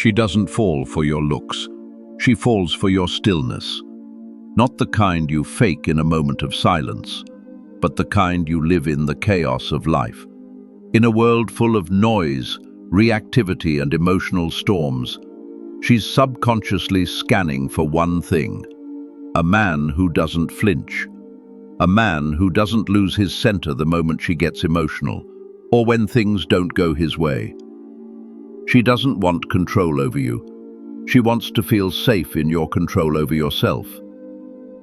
She doesn't fall for your looks. She falls for your stillness. Not the kind you fake in a moment of silence, but the kind you live in the chaos of life. In a world full of noise, reactivity and emotional storms, she's subconsciously scanning for one thing: a man who doesn't flinch. A man who doesn't lose his center the moment she gets emotional, or when things don't go his way. She doesn't want control over you. She wants to feel safe in your control over yourself.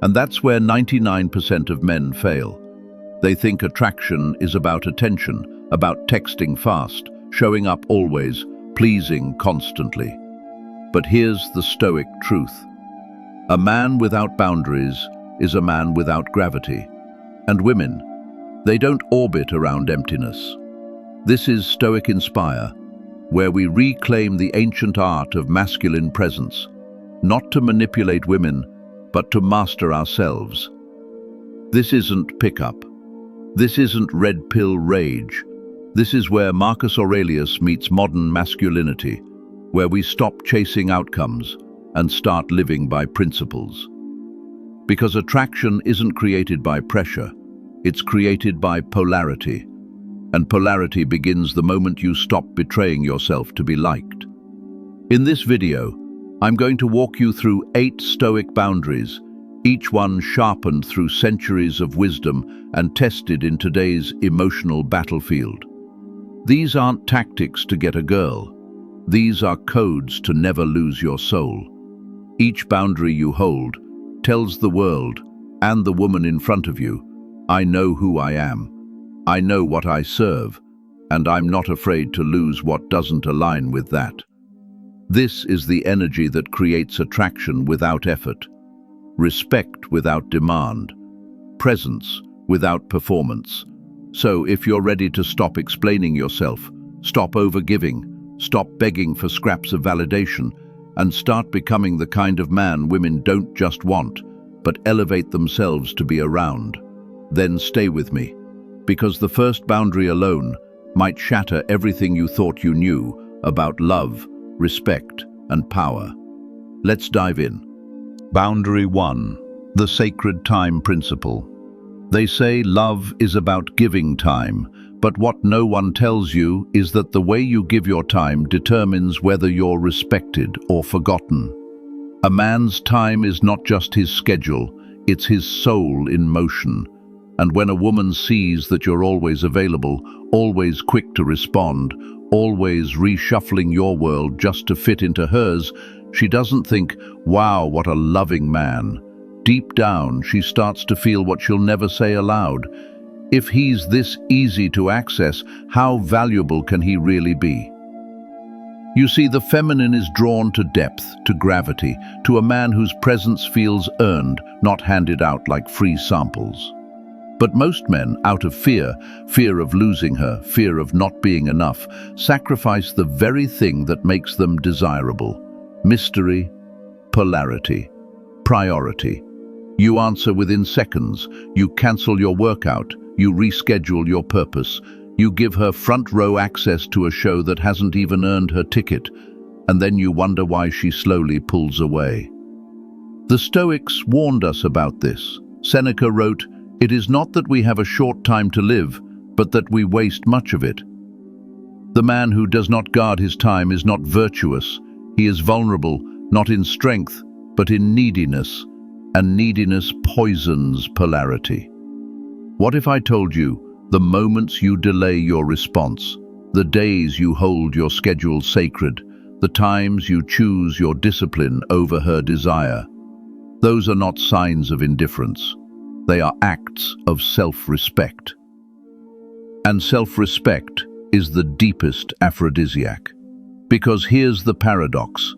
And that's where 99% of men fail. They think attraction is about attention, about texting fast, showing up always, pleasing constantly. But here's the Stoic truth. A man without boundaries is a man without gravity. And women, they don't orbit around emptiness. This is Stoic Inspire, where we reclaim the ancient art of masculine presence, not to manipulate women, but to master ourselves. This isn't pickup. This isn't red pill rage. This is where Marcus Aurelius meets modern masculinity, where we stop chasing outcomes and start living by principles. Because attraction isn't created by pressure, it's created by polarity. And polarity begins the moment you stop betraying yourself to be liked. In this video, I'm going to walk you through 8 Stoic boundaries, each one sharpened through centuries of wisdom and tested in today's emotional battlefield. These aren't tactics to get a girl. These are codes to never lose your soul. Each boundary you hold tells the world and the woman in front of you, I know who I am. I know what I serve, and I'm not afraid to lose what doesn't align with that. This is the energy that creates attraction without effort, respect without demand, presence without performance. So if you're ready to stop explaining yourself, stop overgiving, stop begging for scraps of validation, and start becoming the kind of man women don't just want, but elevate themselves to be around, then stay with me, because the first boundary alone might shatter everything you thought you knew about love, respect, and power. Let's dive in. Boundary 1. The sacred time principle. They say love is about giving time, but what no one tells you is that the way you give your time determines whether you're respected or forgotten. A man's time is not just his schedule, it's his soul in motion. And when a woman sees that you're always available, always quick to respond, always reshuffling your world just to fit into hers, she doesn't think, wow, what a loving man. Deep down, she starts to feel what she'll never say aloud. If he's this easy to access, how valuable can he really be? You see, the feminine is drawn to depth, to gravity, to a man whose presence feels earned, not handed out like free samples. But most men, out of fear of losing her, fear of not being enough, sacrifice the very thing that makes them desirable. Mystery, polarity, priority. You answer within seconds, you cancel your workout, you reschedule your purpose, you give her front row access to a show that hasn't even earned her ticket, and then you wonder why she slowly pulls away. The Stoics warned us about this. Seneca wrote, "It is not that we have a short time to live, but that we waste much of it." The man who does not guard his time is not virtuous. He is vulnerable, not in strength, but in neediness, and neediness poisons polarity. What if I told you, the moments you delay your response, the days you hold your schedule sacred, the times you choose your discipline over her desire, those are not signs of indifference. They are acts of self-respect. And self-respect is the deepest aphrodisiac. Because here's the paradox.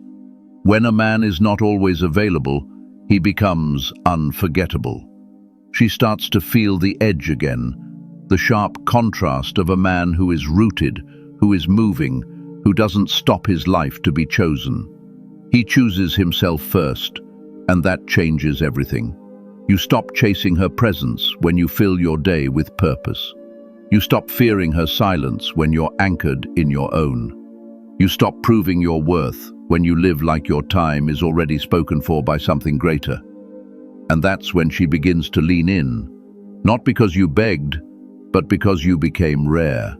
When a man is not always available, he becomes unforgettable. She starts to feel the edge again, the sharp contrast of a man who is rooted, who is moving, who doesn't stop his life to be chosen. He chooses himself first, and that changes everything. You stop chasing her presence when you fill your day with purpose. You stop fearing her silence when you're anchored in your own. You stop proving your worth when you live like your time is already spoken for by something greater. And that's when she begins to lean in, not because you begged, but because you became rare.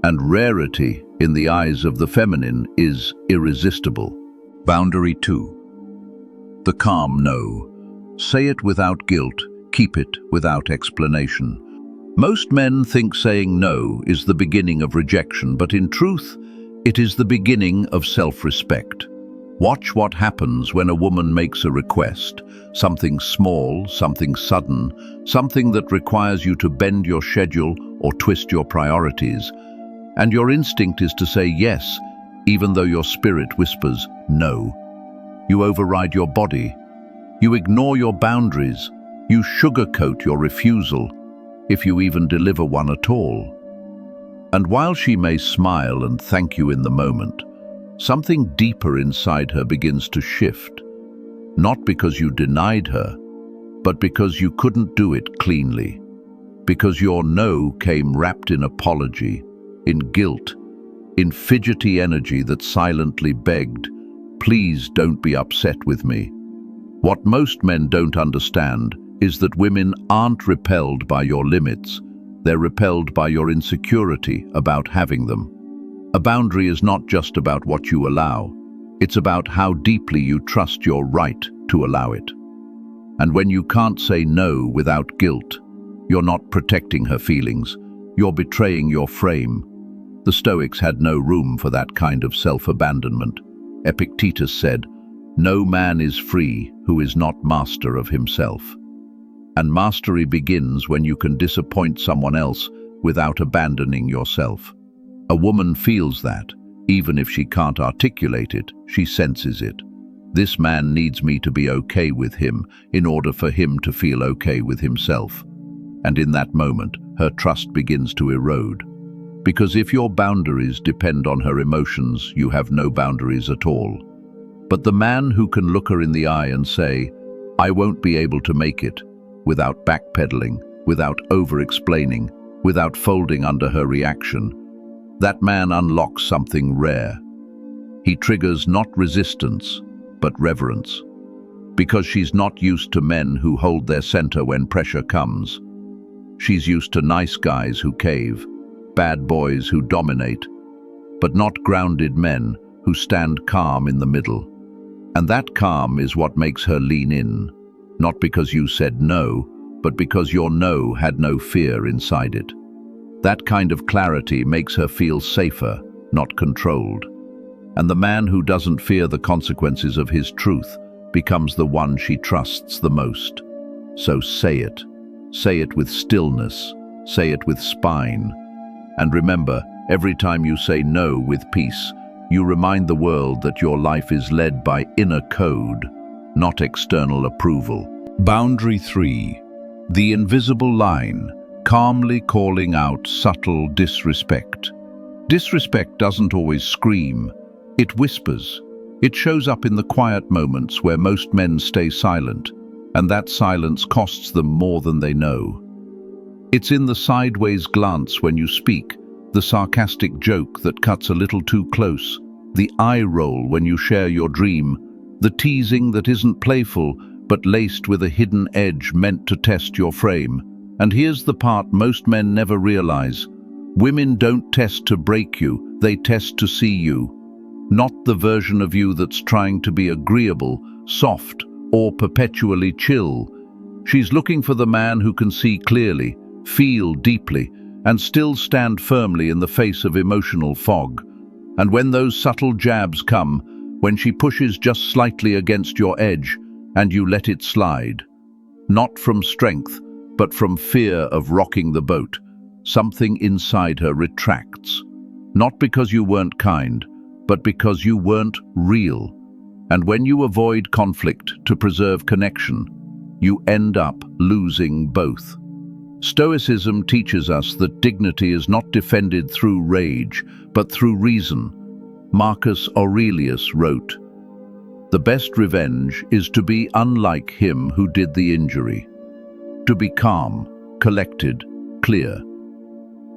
And rarity, in the eyes of the feminine, is irresistible. Boundary 2. The calm no. Say it without guilt, keep it without explanation. Most men think saying no is the beginning of rejection, but in truth, it is the beginning of self-respect. Watch what happens when a woman makes a request, something small, something sudden, something that requires you to bend your schedule or twist your priorities. And your instinct is to say yes, even though your spirit whispers no. You override your body. You ignore your boundaries. You sugarcoat your refusal, if you even deliver one at all. And while she may smile and thank you in the moment, something deeper inside her begins to shift, not because you denied her, but because you couldn't do it cleanly, because your no came wrapped in apology, in guilt, in fidgety energy that silently begged, "Please don't be upset with me." What most men don't understand is that women aren't repelled by your limits, they're repelled by your insecurity about having them. A boundary is not just about what you allow, it's about how deeply you trust your right to allow it. And when you can't say no without guilt, you're not protecting her feelings, you're betraying your frame. The Stoics had no room for that kind of self-abandonment. Epictetus said, "No man is free who is not master of himself." And mastery begins when you can disappoint someone else without abandoning yourself. A woman feels that, even if she can't articulate it, she senses it. This man needs me to be okay with him in order for him to feel okay with himself. And in that moment, her trust begins to erode. Because if your boundaries depend on her emotions, you have no boundaries at all. But the man who can look her in the eye and say, "I won't be able to make it," without backpedaling, without over-explaining, without folding under her reaction, that man unlocks something rare. He triggers not resistance, but reverence. Because she's not used to men who hold their center when pressure comes. She's used to nice guys who cave, bad boys who dominate, but not grounded men who stand calm in the middle. And that calm is what makes her lean in. Not because you said no, but because your no had no fear inside it. That kind of clarity makes her feel safer, not controlled. And the man who doesn't fear the consequences of his truth becomes the one she trusts the most. So say it. Say it with stillness. Say it with spine. And remember, every time you say no with peace, you remind the world that your life is led by inner code, not external approval. Boundary 3. The invisible line, calmly calling out subtle disrespect. Disrespect doesn't always scream, it whispers. It shows up in the quiet moments where most men stay silent, and that silence costs them more than they know. It's in the sideways glance when you speak, the sarcastic joke that cuts a little too close, the eye roll when you share your dream, the teasing that isn't playful but laced with a hidden edge meant to test your frame. And here's the part most men never realize. Women don't test to break you, they test to see you. Not the version of you that's trying to be agreeable, soft, or perpetually chill. She's looking for the man who can see clearly, feel deeply, and still stand firmly in the face of emotional fog. And when those subtle jabs come, when she pushes just slightly against your edge, and you let it slide, not from strength, but from fear of rocking the boat, something inside her retracts. Not because you weren't kind, but because you weren't real. And when you avoid conflict to preserve connection, you end up losing both. Stoicism teaches us that dignity is not defended through rage, but through reason. Marcus Aurelius wrote, "The best revenge is to be unlike him who did the injury, to be calm, collected, clear.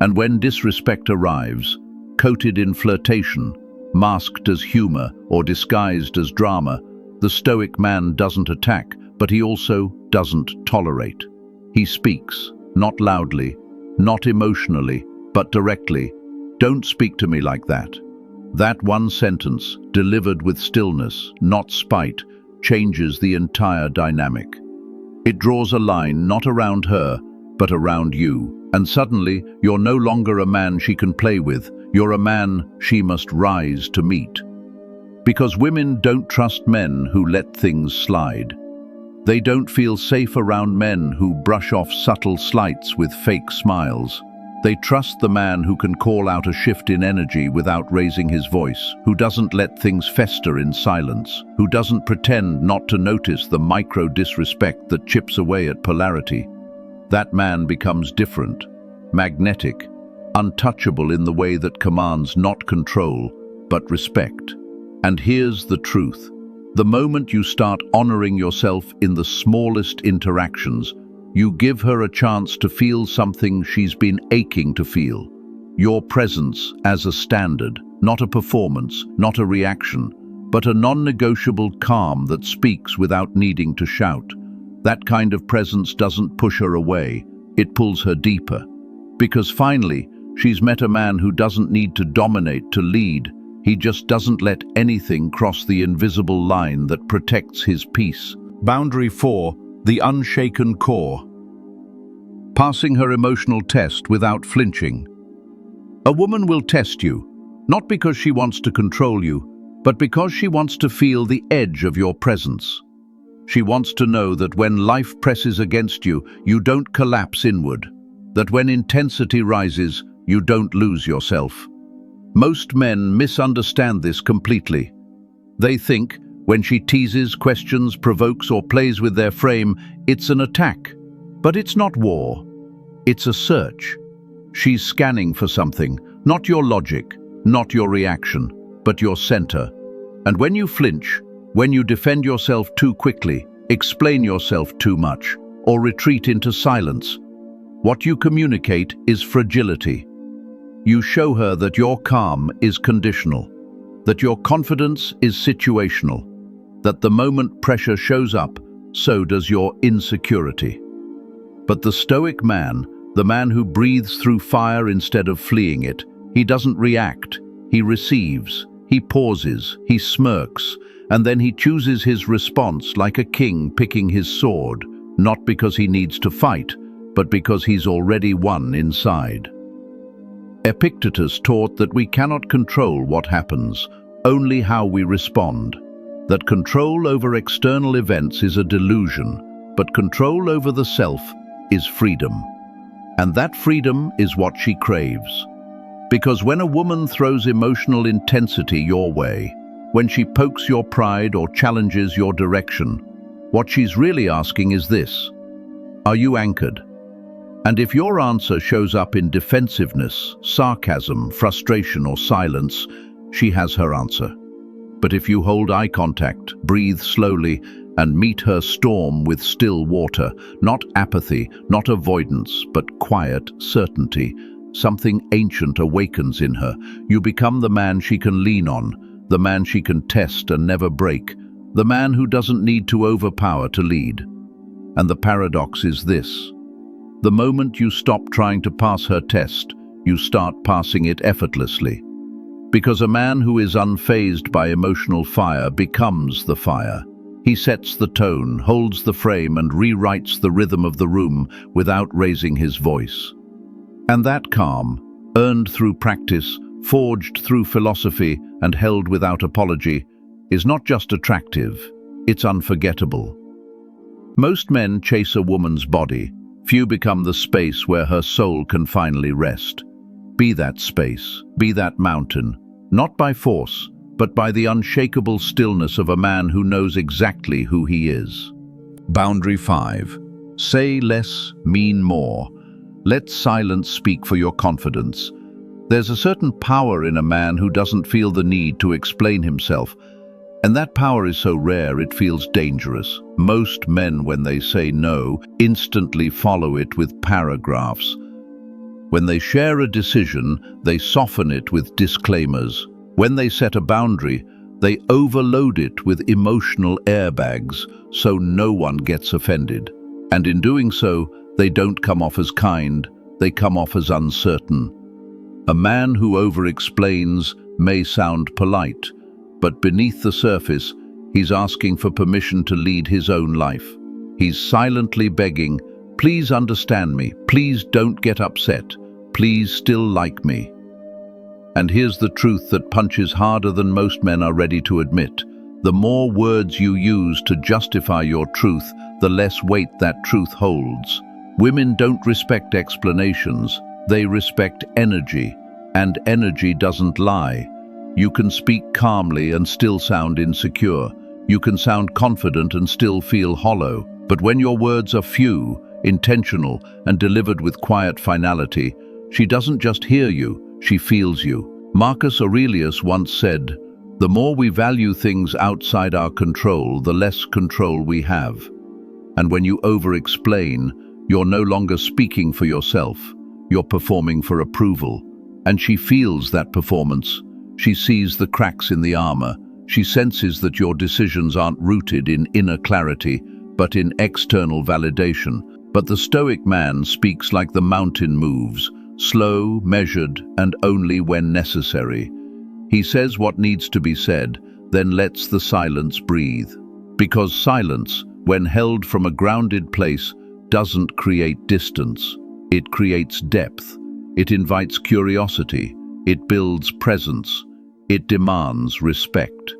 And when disrespect arrives, coated in flirtation, masked as humor or disguised as drama. The Stoic man doesn't attack, but he also doesn't tolerate. He speaks, not loudly, not emotionally, but directly. "Don't speak to me like that." That one sentence, delivered with stillness, not spite, changes the entire dynamic. It draws a line not around her, but around you, and suddenly you're no longer a man she can play with, you're a man she must rise to meet. Because women don't trust men who let things slide. They don't feel safe around men who brush off subtle slights with fake smiles. They trust the man who can call out a shift in energy without raising his voice, who doesn't let things fester in silence, who doesn't pretend not to notice the micro-disrespect that chips away at polarity. That man becomes different, magnetic, untouchable in the way that commands not control, but respect. And here's the truth. The moment you start honoring yourself in the smallest interactions, you give her a chance to feel something she's been aching to feel. Your presence as a standard, not a performance, not a reaction, but a non-negotiable calm that speaks without needing to shout. That kind of presence doesn't push her away, it pulls her deeper. Because finally, she's met a man who doesn't need to dominate, to lead. He just doesn't let anything cross the invisible line that protects his peace. Boundary 4. The unshaken core. Passing her emotional test without flinching. A woman will test you, not because she wants to control you, but because she wants to feel the edge of your presence. She wants to know that when life presses against you, you don't collapse inward, that when intensity rises, you don't lose yourself. Most men misunderstand this completely. They think, when she teases, questions, provokes, or plays with their frame, it's an attack. But it's not war. It's a search. She's scanning for something, not your logic, not your reaction, but your center. And when you flinch, when you defend yourself too quickly, explain yourself too much, or retreat into silence, what you communicate is fragility. You show her that your calm is conditional, that your confidence is situational, that the moment pressure shows up, so does your insecurity. But the Stoic man, the man who breathes through fire instead of fleeing it, he doesn't react, he receives, he pauses, he smirks, and then he chooses his response like a king picking his sword, not because he needs to fight, but because he's already won inside. Epictetus taught that we cannot control what happens, only how we respond. That control over external events is a delusion, but control over the self is freedom. And that freedom is what she craves. Because when a woman throws emotional intensity your way, when she pokes your pride or challenges your direction, what she's really asking is this: are you anchored? And if your answer shows up in defensiveness, sarcasm, frustration, or silence, she has her answer. But if you hold eye contact, breathe slowly, and meet her storm with still water, not apathy, not avoidance, but quiet certainty, something ancient awakens in her. You become the man she can lean on, the man she can test and never break, the man who doesn't need to overpower to lead. And the paradox is this: the moment you stop trying to pass her test, you start passing it effortlessly. Because a man who is unfazed by emotional fire becomes the fire. He sets the tone, holds the frame, and rewrites the rhythm of the room without raising his voice. And that calm, earned through practice, forged through philosophy, and held without apology, is not just attractive, it's unforgettable. Most men chase a woman's body. Few become the space where her soul can finally rest. Be that space, be that mountain, not by force, but by the unshakable stillness of a man who knows exactly who he is. Boundary 5. Say less, mean more. Let silence speak for your confidence. There's a certain power in a man who doesn't feel the need to explain himself, and that power is so rare it feels dangerous. Most men, when they say no, instantly follow it with paragraphs. When they share a decision, they soften it with disclaimers. When they set a boundary, they overload it with emotional airbags so no one gets offended. And in doing so, they don't come off as kind, they come off as uncertain. A man who over-explains may sound polite, but beneath the surface, he's asking for permission to lead his own life. He's silently begging, "Please understand me, please don't get upset, please still like me." And here's the truth that punches harder than most men are ready to admit. The more words you use to justify your truth, the less weight that truth holds. Women don't respect explanations, they respect energy, and energy doesn't lie. You can speak calmly and still sound insecure. You can sound confident and still feel hollow. But when your words are few, intentional, and delivered with quiet finality, she doesn't just hear you, she feels you. Marcus Aurelius once said, "The more we value things outside our control, the less control we have." And when you over-explain, you're no longer speaking for yourself, you're performing for approval. And she feels that performance. She sees the cracks in the armor. She senses that your decisions aren't rooted in inner clarity, but in external validation. But the Stoic man speaks like the mountain moves, slow, measured, and only when necessary. He says what needs to be said, then lets the silence breathe. Because silence, when held from a grounded place, doesn't create distance. It creates depth. It invites curiosity. It builds presence. It demands respect.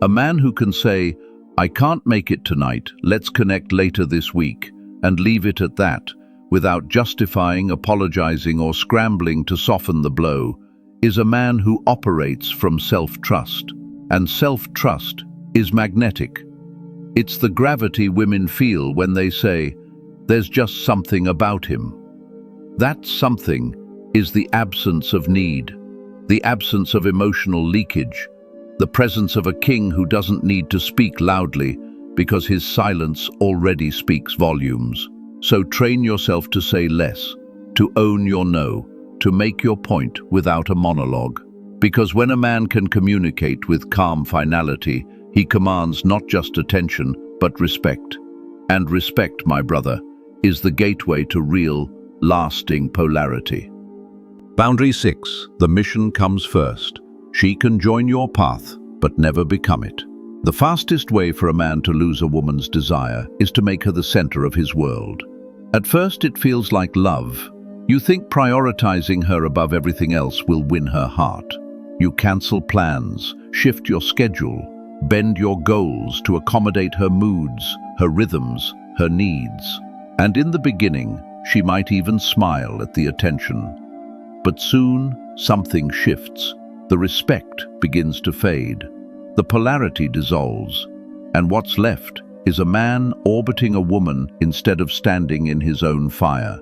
A man who can say, "I can't make it tonight, let's connect later this week," and leave it at that, without justifying, apologizing, or scrambling to soften the blow, is a man who operates from self-trust. And self-trust is magnetic. It's the gravity women feel when they say, "There's just something about him." That something is the absence of need, the absence of emotional leakage, the presence of a king who doesn't need to speak loudly because his silence already speaks volumes. So train yourself to say less, to own your no, to make your point without a monologue. Because when a man can communicate with calm finality, he commands not just attention, but respect. And respect, my brother, is the gateway to real, lasting polarity. Boundary 6. The mission comes first. She can join your path, but never become it. The fastest way for a man to lose a woman's desire is to make her the center of his world. At first it feels like love. You think prioritizing her above everything else will win her heart. You cancel plans, shift your schedule, bend your goals to accommodate her moods, her rhythms, her needs. And in the beginning, she might even smile at the attention. But soon, something shifts. The respect begins to fade. The polarity dissolves. And what's left is a man orbiting a woman instead of standing in his own fire.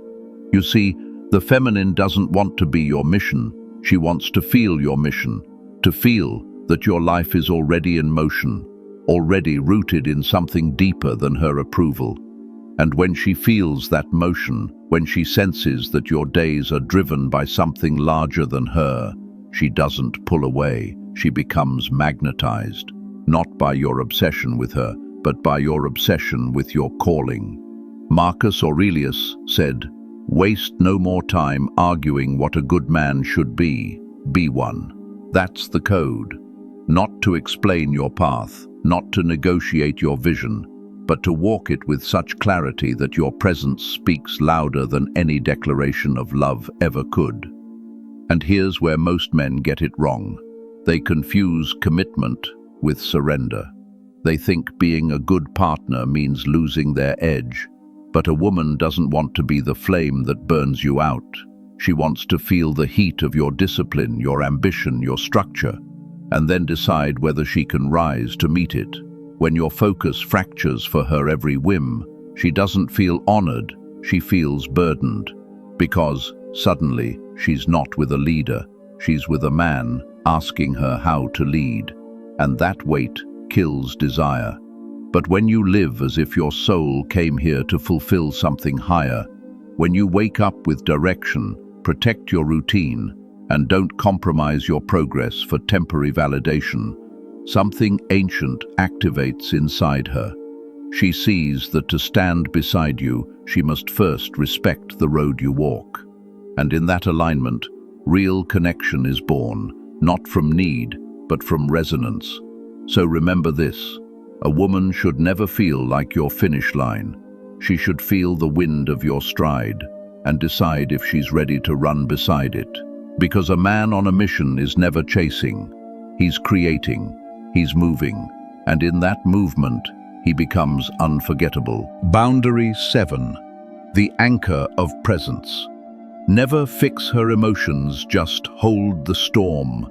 You see, the feminine doesn't want to be your mission. She wants to feel your mission, to feel that your life is already in motion, already rooted in something deeper than her approval. And when she feels that motion, when she senses that your days are driven by something larger than her, she doesn't pull away. She becomes magnetized, not by your obsession with her, but by your obsession with your calling. Marcus Aurelius said, "Waste no more time arguing what a good man should be one." That's the code. Not to explain your path, not to negotiate your vision, but to walk it with such clarity that your presence speaks louder than any declaration of love ever could. And here's where most men get it wrong. They confuse commitment with surrender. They think being a good partner means losing their edge. But a woman doesn't want to be the flame that burns you out. She wants to feel the heat of your discipline, your ambition, your structure, and then decide whether she can rise to meet it. When your focus fractures for her every whim, she doesn't feel honored, she feels burdened. Because, suddenly, she's not with a leader, she's with a man asking her how to lead. And that weight kills desire. But when you live as if your soul came here to fulfill something higher, when you wake up with direction, protect your routine, and don't compromise your progress for temporary validation. Something ancient activates inside her. She sees that to stand beside you, she must first respect the road you walk. And in that alignment, real connection is born, not from need, but from resonance. So remember this: a woman should never feel like your finish line. She should feel the wind of your stride and decide if she's ready to run beside it. Because a man on a mission is never chasing. He's creating, he's moving, and in that movement, he becomes unforgettable. Boundary 7. The anchor of presence. Never fix her emotions, just hold the storm.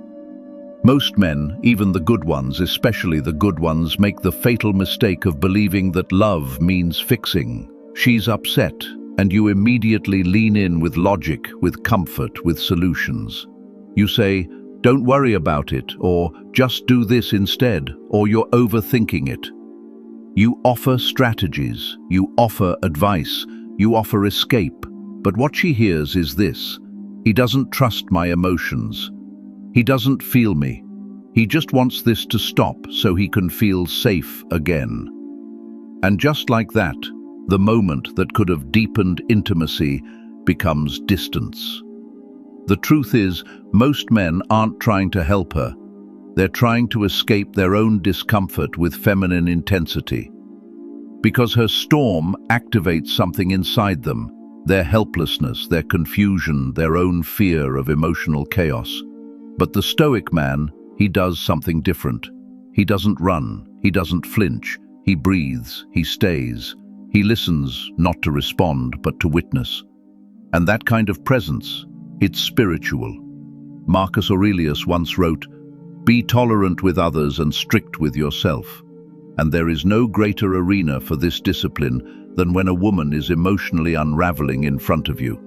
Most men, even the good ones, especially the good ones, make the fatal mistake of believing that love means fixing. She's upset, and you immediately lean in with logic, with comfort, with solutions. You say, "Don't worry about it," or "Just do this instead," or "You're overthinking it." You offer strategies, you offer advice, you offer escape, but what she hears is this: he doesn't trust my emotions. He doesn't feel me. He just wants this to stop so he can feel safe again. And just like that, the moment that could have deepened intimacy becomes distance. The truth is, most men aren't trying to help her. They're trying to escape their own discomfort with feminine intensity. Because her storm activates something inside them, their helplessness, their confusion, their own fear of emotional chaos. But the Stoic man, he does something different. He doesn't run, he doesn't flinch, he breathes, he stays. He listens, not to respond, but to witness. And that kind of presence, it's spiritual. Marcus Aurelius once wrote, "Be tolerant with others and strict with yourself." And there is no greater arena for this discipline than when a woman is emotionally unraveling in front of you.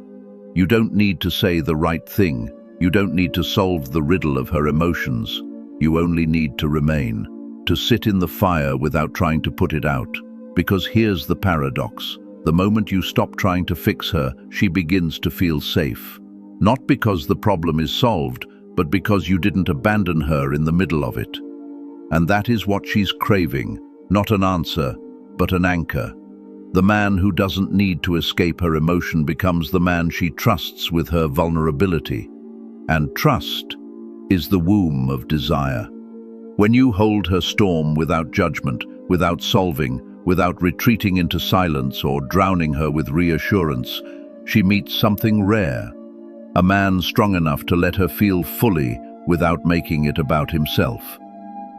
You don't need to say the right thing. You don't need to solve the riddle of her emotions. You only need to remain, to sit in the fire without trying to put it out. Because here's the paradox. The moment you stop trying to fix her, she begins to feel safe. Not because the problem is solved, but because you didn't abandon her in the middle of it. And that is what she's craving, not an answer, but an anchor. The man who doesn't need to escape her emotion becomes the man she trusts with her vulnerability. And trust is the womb of desire. When you hold her storm without judgment, without solving, without retreating into silence or drowning her with reassurance, she meets something rare. A man strong enough to let her feel fully without making it about himself.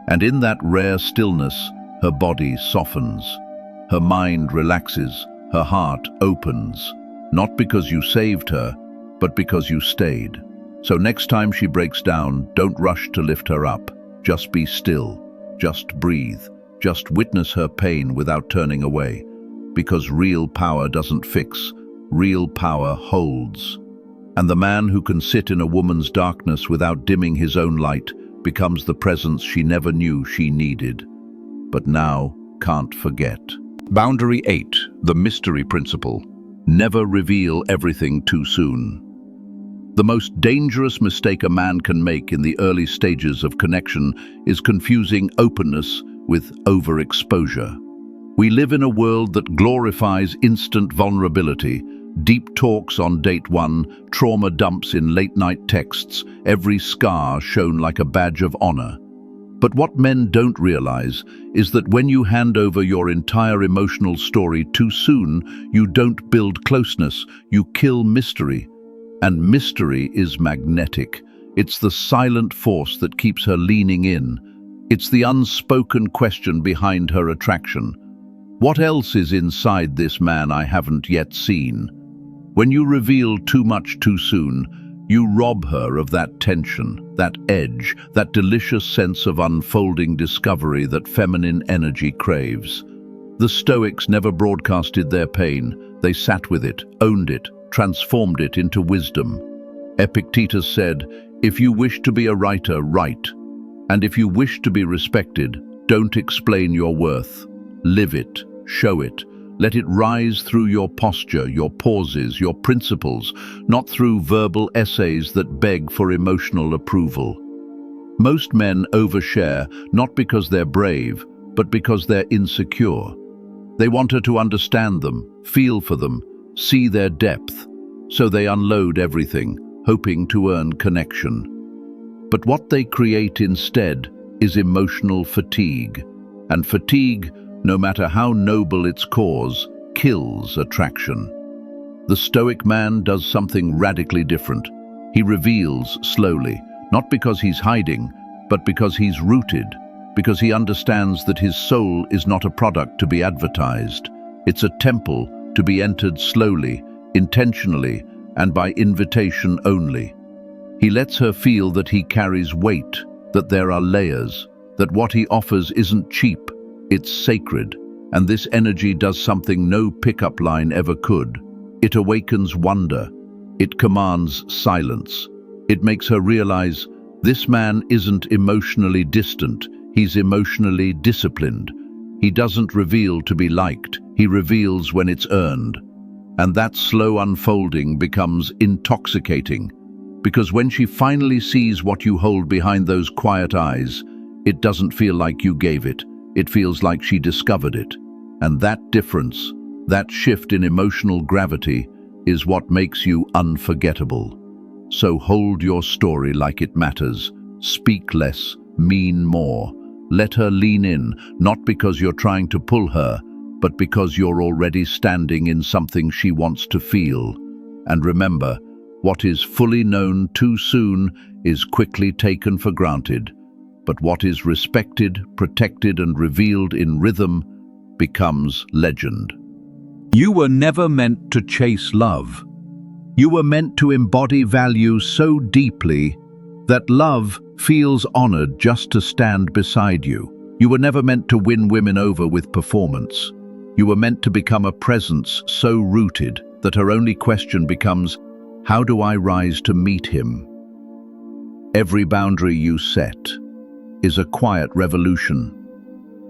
And in that rare stillness, her body softens, her mind relaxes, her heart opens, not because you saved her, but because you stayed. So next time she breaks down, don't rush to lift her up. Just be still, just breathe, just witness her pain without turning away. Because real power doesn't fix, real power holds. And the man who can sit in a woman's darkness without dimming his own light becomes the presence she never knew she needed, but now can't forget. Boundary 8, the mystery principle. Never reveal everything too soon. The most dangerous mistake a man can make in the early stages of connection is confusing openness with overexposure. We live in a world that glorifies instant vulnerability, deep talks on date one, trauma dumps in late-night texts, every scar shown like a badge of honor. But what men don't realize is that when you hand over your entire emotional story too soon, you don't build closeness, you kill mystery. And mystery is magnetic. It's the silent force that keeps her leaning in. It's the unspoken question behind her attraction. What else is inside this man I haven't yet seen? When you reveal too much too soon, you rob her of that tension, that edge, that delicious sense of unfolding discovery that feminine energy craves. The Stoics never broadcasted their pain. They sat with it, owned it, transformed it into wisdom. Epictetus said, "If you wish to be a writer, write. And if you wish to be respected, don't explain your worth. Live it, show it. Let it rise through your posture, your pauses, your principles, not through verbal essays that beg for emotional approval. Most men overshare not because they're brave, but because they're insecure. They want her to understand them, feel for them, see their depth, so they unload everything, hoping to earn connection. But what they create instead is emotional fatigue, and fatigue, no matter how noble its cause, kills attraction. The Stoic man does something radically different. He reveals slowly, not because he's hiding, but because he's rooted, because he understands that his soul is not a product to be advertised. It's a temple to be entered slowly, intentionally, and by invitation only. He lets her feel that he carries weight, that there are layers, that what he offers isn't cheap, it's sacred, and this energy does something no pickup line ever could. It awakens wonder. It commands silence. It makes her realize this man isn't emotionally distant, he's emotionally disciplined. He doesn't reveal to be liked, he reveals when it's earned. And that slow unfolding becomes intoxicating, because when she finally sees what you hold behind those quiet eyes, it doesn't feel like you gave it. It feels like she discovered it. And that difference, that shift in emotional gravity, is what makes you unforgettable. So hold your story like it matters. Speak less, mean more. Let her lean in, not because you're trying to pull her, but because you're already standing in something she wants to feel. And remember, what is fully known too soon is quickly taken for granted. But what is respected, protected, and revealed in rhythm becomes legend. You were never meant to chase love. You were meant to embody value so deeply that love feels honored just to stand beside you. You were never meant to win women over with performance. You were meant to become a presence so rooted that her only question becomes, how do I rise to meet him? Every boundary you set is a quiet revolution.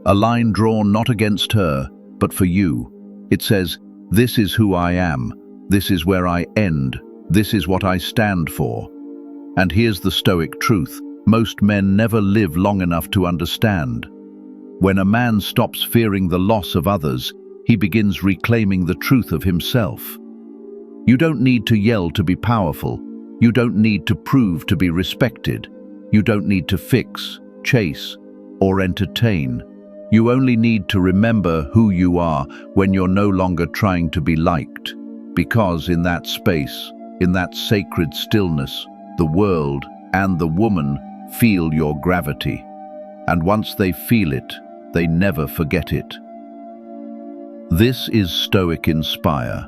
A line drawn not against her, but for you. It says, this is who I am, this is where I end, this is what I stand for. And here's the Stoic truth, most men never live long enough to understand. When a man stops fearing the loss of others, he begins reclaiming the truth of himself. You don't need to yell to be powerful. You don't need to prove to be respected. You don't need to fix, chase, or entertain. You only need to remember who you are when you're no longer trying to be liked. Because in that space, in that sacred stillness, the world and the woman feel your gravity. And once they feel it, they never forget it. This is Stoic Inspire,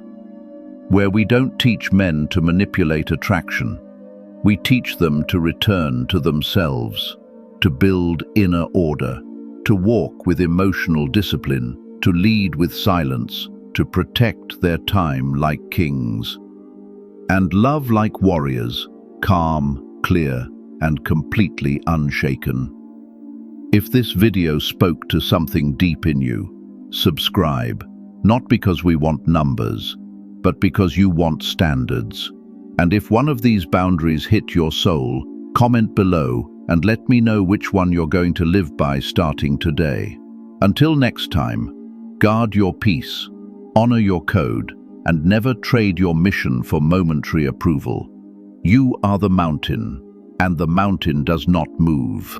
where we don't teach men to manipulate attraction. We teach them to return to themselves, to build inner order, to walk with emotional discipline, to lead with silence, to protect their time like kings, and love like warriors, calm, clear, and completely unshaken. If this video spoke to something deep in you, subscribe, not because we want numbers, but because you want standards. And if one of these boundaries hit your soul, comment below and let me know which one you're going to live by starting today. Until next time, guard your peace, honor your code, and never trade your mission for momentary approval. You are the mountain, and the mountain does not move.